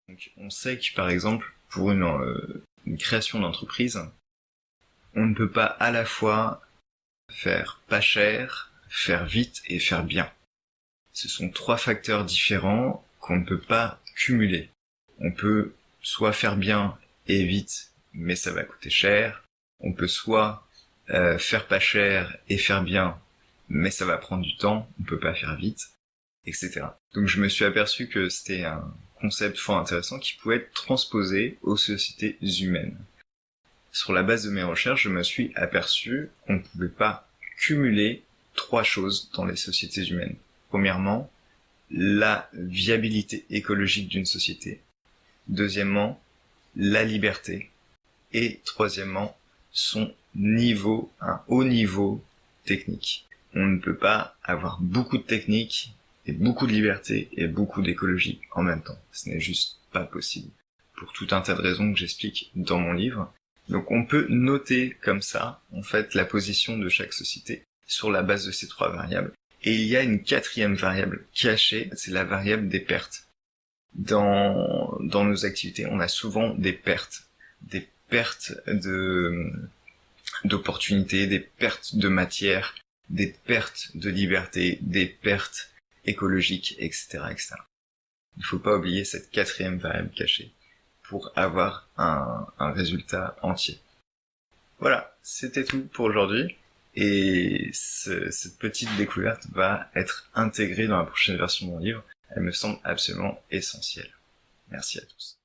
Donc, on sait que par exemple, pour une création d'entreprise, on ne peut pas à la fois faire pas cher, faire vite et faire bien. Ce sont trois facteurs différents qu'on ne peut pas cumuler. On peut soit faire bien et vite, mais ça va coûter cher. On peut soit faire pas cher et faire bien, mais ça va prendre du temps, on peut pas faire vite, etc. Donc je me suis aperçu que c'était un concept fort intéressant qui pouvait être transposé aux sociétés humaines. Sur la base de mes recherches, je me suis aperçu qu'on ne pouvait pas cumuler trois choses dans les sociétés humaines. Premièrement, la viabilité écologique d'une société. Deuxièmement, la liberté. Et troisièmement, son niveau, un haut niveau technique. On ne peut pas avoir beaucoup de technique et beaucoup de liberté et beaucoup d'écologie en même temps. Ce n'est juste pas possible. Pour tout un tas de raisons que j'explique dans mon livre. Donc on peut noter comme ça, en fait, la position de chaque société sur la base de ces trois variables. Et il y a une quatrième variable cachée, c'est la variable des pertes. Dans nos activités, on a souvent des pertes d'opportunités, des pertes de matière, des pertes de liberté, des pertes écologiques, etc., etc. Il ne faut pas oublier cette quatrième variable cachée pour avoir un résultat entier. Voilà, c'était tout pour aujourd'hui. Et cette petite découverte va être intégrée dans la prochaine version de mon livre. Elle me semble absolument essentielle. Merci à tous.